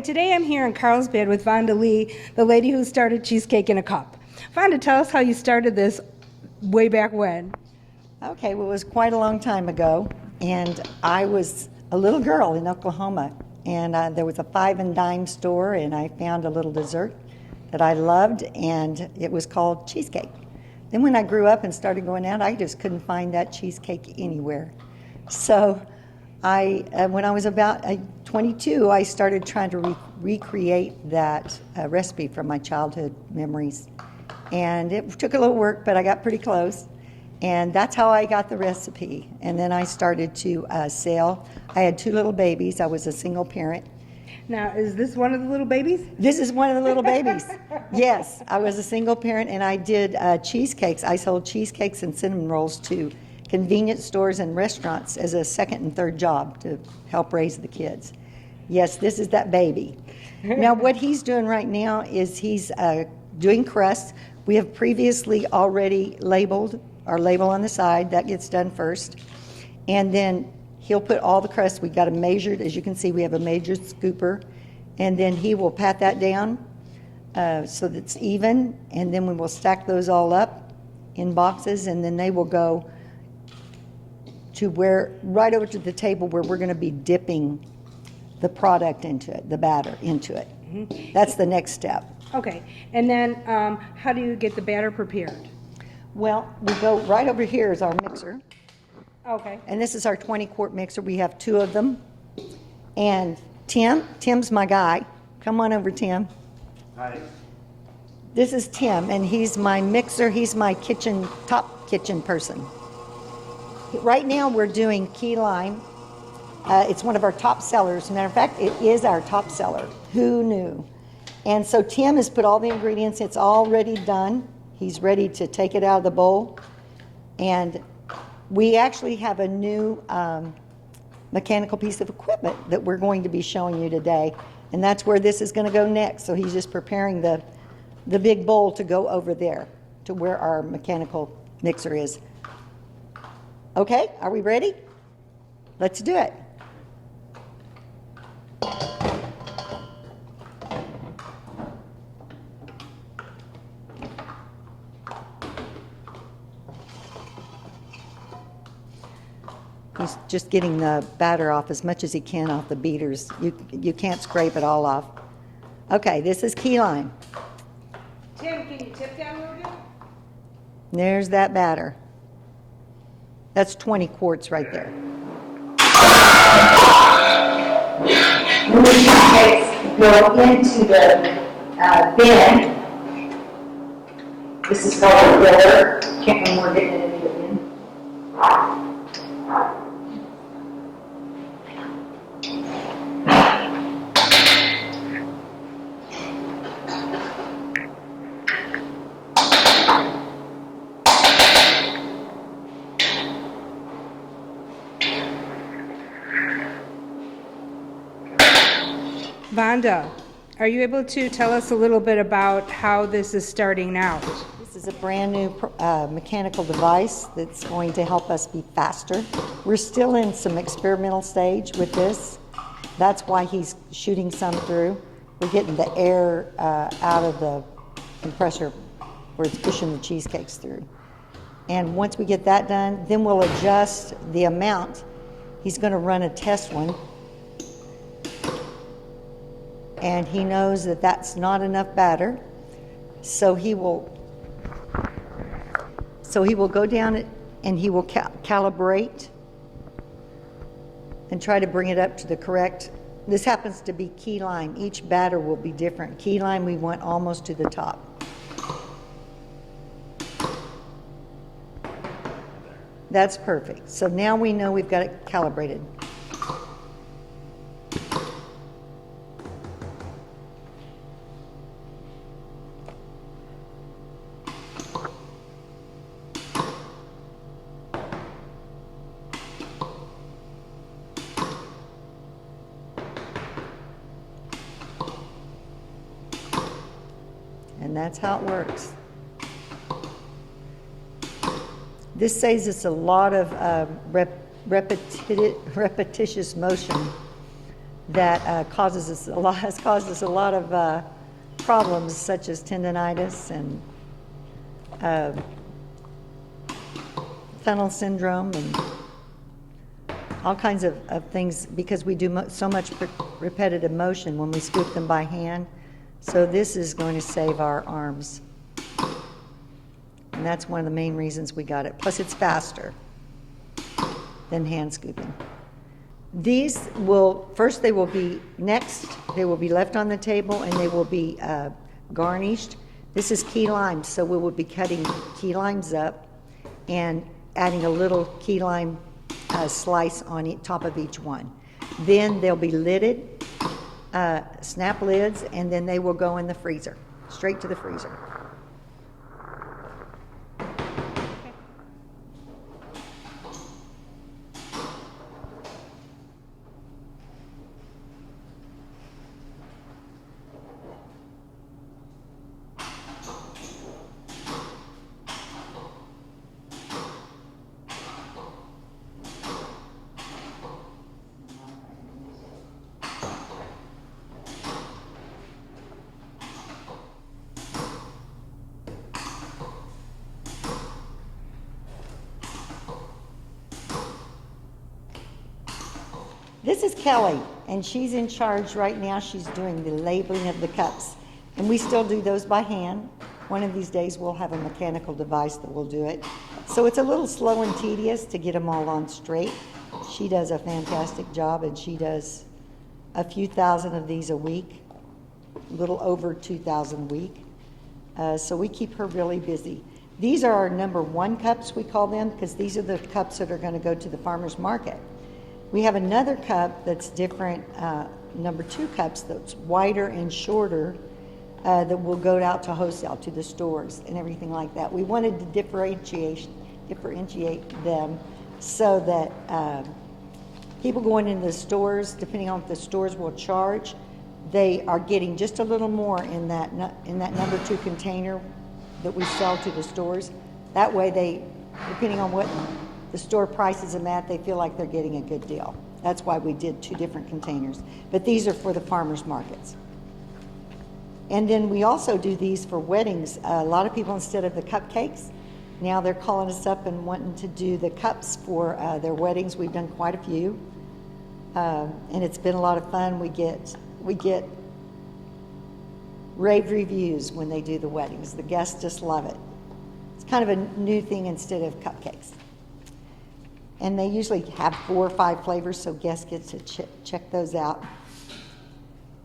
today I'm here in Carlsbad with Vonda Lee, the lady who started Cheesecake in a Cup. Vonda, tell us how you started this way back when. Okay, well, it was quite a long time ago, and I was a little girl in Oklahoma, and there was a 5 and dime store, and I found a little dessert that I loved, and it was called cheesecake. Then when I grew up and started going out, I just couldn't find that cheesecake anywhere. So when I was about 22, I started trying to recreate that recipe from my childhood memories. And it took a little work, but I got pretty close. And that's how I got the recipe. And then I started to sell. I had 2 little babies. I was a single parent. Now, is this one of the little babies? This is one of the little babies. Yes, I was a single parent, and I did cheesecakes. I sold cheesecakes and cinnamon rolls to convenience stores and restaurants as a second and third job to help raise the kids. Yes, this is that baby. Now, what he's doing right now is he's doing crusts. We have previously already labeled our label on the side. That gets done first. And then he'll put all the crust. We got them measured. As you can see, we have a measured scooper. And then he will pat that down so that it's even. And then we will stack those all up in boxes. And then they will go to right over to the table where we're going to be dipping the product into it, the batter into it. Mm-hmm. That's the next step. Okay. And then how do you get the batter prepared? Well, we go right over here is our mixer. Okay. And this is our 20-quart mixer. We have 2 of them. And Tim's my guy. Come on over, Tim. Hi. This is Tim, and he's my mixer. He's my top kitchen person. Right now we're doing key lime. It's one of our top sellers. As a matter of fact, it is our top seller. Who knew? And so Tim has put all the ingredients. It's already done. He's ready to take it out of the bowl. And we actually have a new mechanical piece of equipment that we're going to be showing you today. And that's where this is going to go next. So he's just preparing the big bowl to go over there to where our mechanical mixer is. Okay, are we ready? Let's do it. He's just getting the batter off as much as he can off the beaters. You can't scrape it all off. Okay, this is key lime. Tim, can you tip down a little bit? There's that batter. That's 20 quarts right there. When the cheesecakes go into the bin, this is called a filler. Can't remember more getting it into the bin. Vonda, are you able to tell us a little bit about how this is starting out? This is a brand new mechanical device that's going to help us be faster. We're still in some experimental stage with this. That's why he's shooting some through. We're getting the air out of the compressor where it's pushing the cheesecakes through. And once we get that done, then we'll adjust the amount. He's going to run a test one. And he knows that that's not enough batter, so he will go down and he will calibrate and try to bring it up to the correct. This happens to be key lime. Each batter will be different. Key lime we want almost to the top. That's perfect. So now we know we've got it calibrated. And that's how it works. This saves us a lot of repetitious motion that has caused us a lot of problems, such as tendonitis and tunnel syndrome and all kinds of things, because we do so much repetitive motion when we scoop them by hand. So this is going to save our arms. And that's one of the main reasons we got it. Plus it's faster than hand scooping. These will, first they will be left on the table and they will be garnished. This is key lime, so we will be cutting key limes up and adding a little key lime slice on top of each one. Then they'll be lidded, snap lids, and then they will go in the freezer, straight to the freezer. This is Kelly, and she's in charge right now. She's doing the labeling of the cups. And we still do those by hand. One of these days we'll have a mechanical device that will do it. So it's a little slow and tedious to get them all on straight. She does a fantastic job, and she does a few thousand of these a week, a little over 2,000 a week. So we keep her really busy. These are our number 1 cups, we call them, because these are the cups that are going to go to the farmer's market. We have another cup that's different, number 2 cups that's wider and shorter, that will go out to wholesale, to the stores and everything like that. We wanted to differentiate them so that people going into the stores, depending on what the stores will charge, they are getting just a little more in that number 2 container that we sell to the stores. That way they, depending on what the store prices them at, they feel like they're getting a good deal. That's why we did 2 different containers. But these are for the farmers markets. And then we also do these for weddings. A lot of people, instead of the cupcakes, now they're calling us up and wanting to do the cups for their weddings. We've done quite a few. And it's been a lot of fun. We get rave reviews when they do the weddings. The guests just love it. It's kind of a new thing instead of cupcakes. And they usually have 4 or 5 flavors, so guests get to check those out.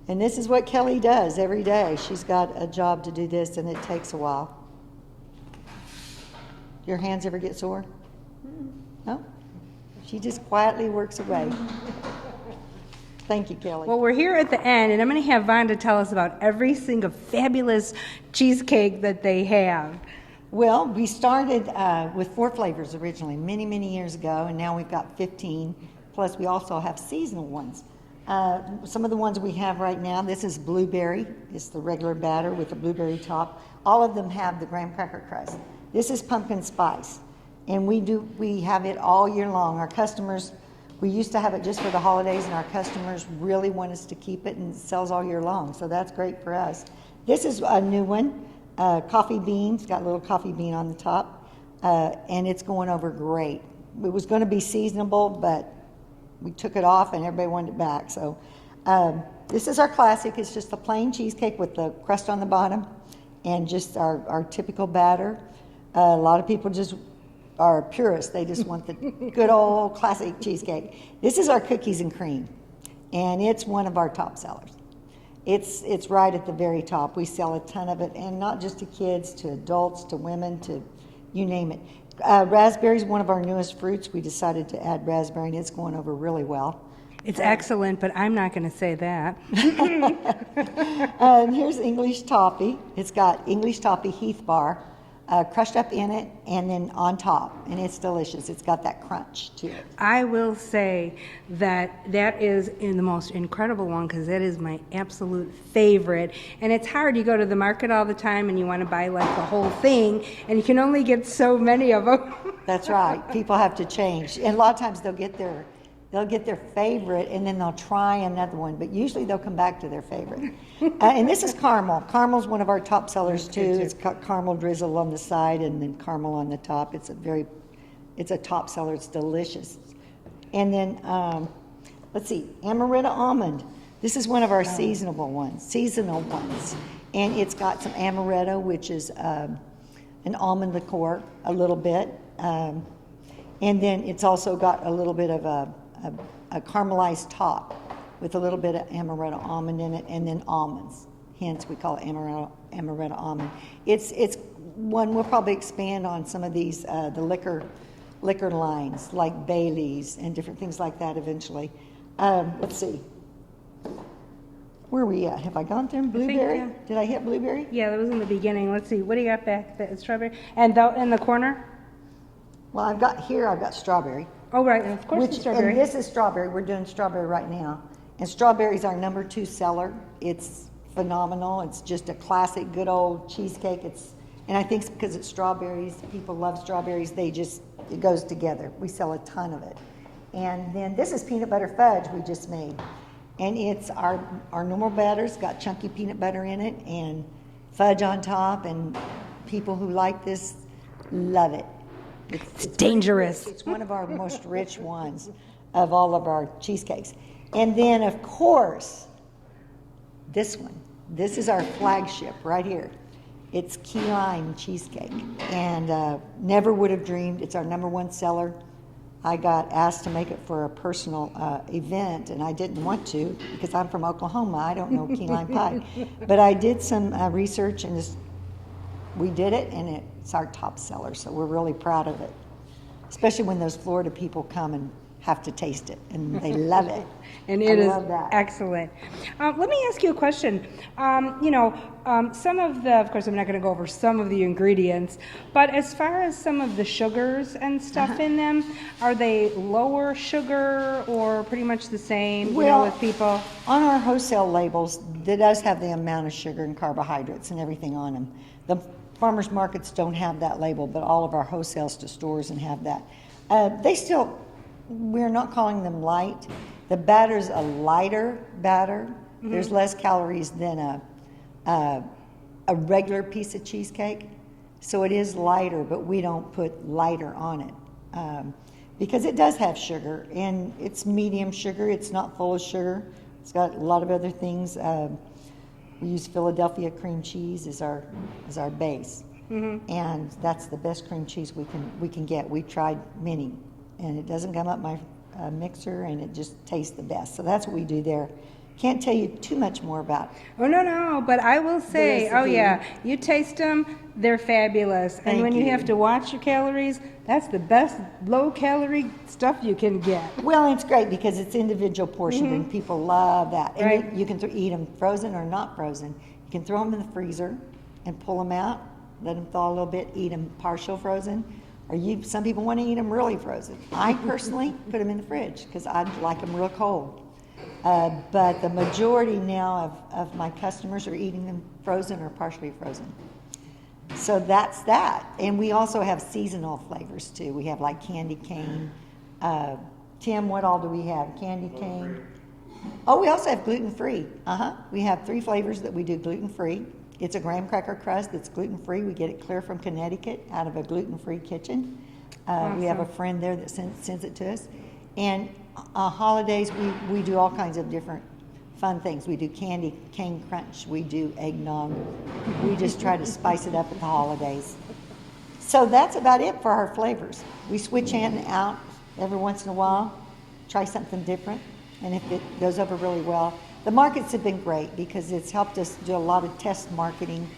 And this is what Kelly does every day. She's got a job to do this, and it takes a while. Your hands ever get sore? No? She just quietly works away. Thank you, Kelly. Well, we're here at the end, and I'm going to have Vonda tell us about every single fabulous cheesecake that they have. Well, we started with 4 flavors originally, many, many years ago, and now we've got 15. Plus, we also have seasonal ones. Some of the ones we have right now, this is blueberry. It's the regular batter with the blueberry top. All of them have the graham cracker crust. This is pumpkin spice, and we have it all year long. Our customers, we used to have it just for the holidays, and our customers really want us to keep it, and it sells all year long, so that's great for us. This is a new one. Coffee beans, got a little coffee bean on the top, and it's going over great. It was going to be seasonable, but we took it off and everybody wanted it back. So this is our classic. It's just a plain cheesecake with the crust on the bottom and just our typical batter. A lot of people just are purists. They just want the good old classic cheesecake. This is our cookies and cream, and it's one of our top sellers. It's right at the very top. We sell a ton of it, and not just to kids, to adults, to women, to you name it. Raspberry is one of our newest fruits. We decided to add raspberry, and it's going over really well. It's excellent, but I'm not going to say that. And here's English toffee. It's got English toffee Heath bar, crushed up in it, and then on top, and it's delicious. It's got that crunch to it. I will say that is in the most incredible one, because that is my absolute favorite. And it's hard. You go to the market all the time and you want to buy like the whole thing, and you can only get so many of them. That's right. People have to change. And a lot of times they'll get They'll get their favorite and then they'll try another one, but usually they'll come back to their favorite. And this is caramel. Caramel's one of our top sellers too. It's got caramel drizzle on the side and then caramel on the top. It's a top seller. It's delicious. And then let's see, Amaretto Almond. This is one of our seasonal ones. And it's got some amaretto, which is an almond liqueur, a little bit. And then it's also got a little bit of a caramelized top with a little bit of amaretto almond in it, and then almonds. Hence, we call it amaretto almond. It's one we'll probably expand on some of these the liquor lines like Bailey's and different things like that eventually. Let's see. Where are we at? Have I gone through blueberry? yeah. Did I hit blueberry? Yeah, that was in the beginning. Let's see. What do you got back? The strawberry? And in the corner? Well, I've got strawberry. Oh, right. And of course, the strawberry. And this is strawberry. We're doing strawberry right now. And strawberry is our number 2 seller. It's phenomenal. It's just a classic, good old cheesecake. And I think it's because it's strawberries. People love strawberries. It goes together. We sell a ton of it. And then this is peanut butter fudge we just made. And it's our normal batter's got chunky peanut butter in it and fudge on top. And people who like this love it. It's dangerous. It's one of our most rich ones of all of our cheesecakes. And then, of course, this one. This is our flagship right here. It's key lime cheesecake. And never would have dreamed. It's our number 1 seller. I got asked to make it for a personal event, and I didn't want to because I'm from Oklahoma. I don't know key lime pie. But I did some research, and we did it, and it's our top seller, so we're really proud of it. Especially when those Florida people come and have to taste it, and they love it. And it is excellent. Let me ask you a question. Some of course, I'm not going to go over some of the ingredients, but as far as some of the sugars and stuff in them, are they lower sugar or pretty much the same, with people? On our wholesale labels, that does have the amount of sugar and carbohydrates and everything on them. The farmers markets don't have that label, but all of our wholesales to stores and have that. We're not calling them light. The batter's a lighter batter. Mm-hmm. There's less calories than a regular piece of cheesecake. So it is lighter, but we don't put lighter on it because it does have sugar, and it's medium sugar. It's not full of sugar. It's got a lot of other things. We use Philadelphia cream cheese as our base, and that's the best cream cheese we can get. We tried many, and it doesn't come up my mixer, and it just tastes the best. So that's what we do there. Can't tell you too much more about. Oh, no, but I will say, you taste them, they're fabulous. And when you have to watch your calories, that's the best low-calorie stuff you can get. Well, it's great because it's individual portioned, and people love that. And right. you can eat them frozen or not frozen. You can throw them in the freezer and pull them out, let them thaw a little bit, eat them partial frozen. Or some people want to eat them really frozen. I personally put them in the fridge because I like them real cold. But the majority now of my customers are eating them frozen or partially frozen. So that's that. And we also have seasonal flavors too. We have like candy cane. Tim, what all do we have? Candy cane. Oh, we also have gluten-free. We have 3 flavors that we do gluten-free. It's a graham cracker crust that's gluten-free. We get it clear from Connecticut out of a gluten-free kitchen. Awesome. We have a friend there that sends it to us. And holidays, we do all kinds of different fun things. We do candy cane crunch. We do eggnog. We just try to spice it up at the holidays. So that's about it for our flavors. We switch in and out every once in a while, try something different, and if it goes over really well. The markets have been great because it's helped us do a lot of test marketing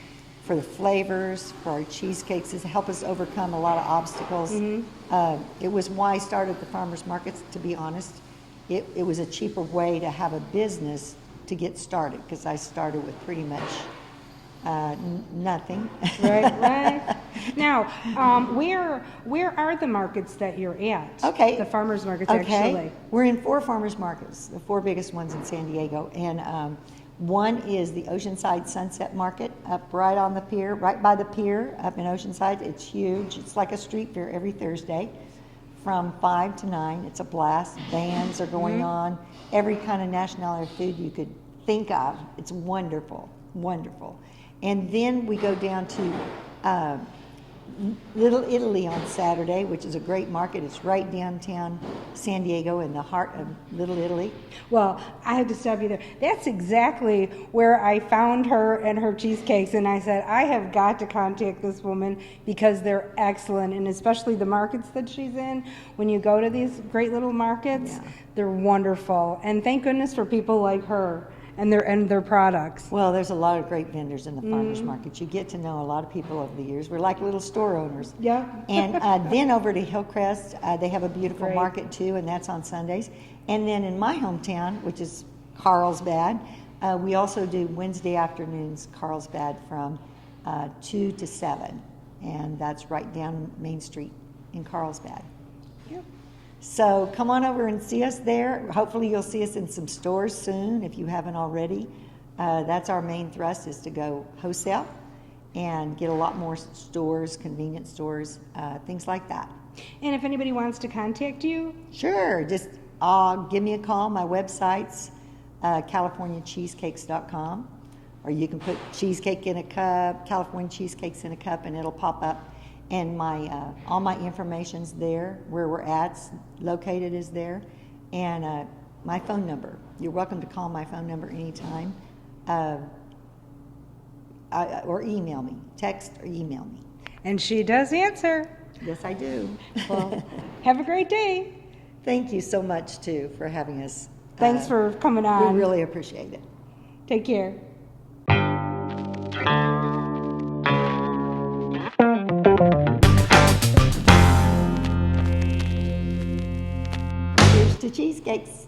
for the flavors, for our cheesecakes. It's helped us overcome a lot of obstacles. It was why I started the farmers markets, to be honest. It was a cheaper way to have a business to get started because I started with pretty much nothing. Right. Now, where are the markets that you're at? Okay. The farmers markets, actually. We're in 4 farmers markets, the 4 biggest ones in San Diego. And one is the Oceanside Sunset Market up right on the pier, right by the pier up in Oceanside. It's huge. It's like a street fair every Thursday. from 5 to 9. It's a blast. Bands are going on. Every kind of nationality of food you could think of. It's wonderful, wonderful. And then we go down to Little Italy on Saturday, which is a great market. It's right downtown San Diego in the heart of Little Italy. Well, I had to stop you there. That's exactly where I found her and her cheesecakes, and I said, I have got to contact this woman because they're excellent, and especially the markets that she's in. When you go to these great little markets, they're wonderful. And thank goodness for people like her and their products. Well, there's a lot of great vendors in the farmers market. You get to know a lot of people over the years. We're like little store owners. Yeah. And then over to Hillcrest, they have a beautiful market too, and that's on Sundays. And then in my hometown, which is Carlsbad, we also do Wednesday afternoons Carlsbad from 2 to 7, and that's right down Main Street in Carlsbad. Yep. So come on over and see us there. Hopefully you'll see us in some stores soon if you haven't already. That's our main thrust, is to go wholesale and get a lot more stores, convenience stores, things like that. And if anybody wants to contact you? Sure, just give me a call. My website's californiacheesecakes.com, or you can put cheesecake in a cup, California cheesecakes in a cup, and it'll pop up. And my all my information's there. Where we're at, located is there, and my phone number. You're welcome to call my phone number anytime, or email me, text or email me. And she does answer. Yes, I do. Well, have a great day. Thank you so much too for having us. Thanks for coming on. We really appreciate it. Take care. Here's to cheesecakes.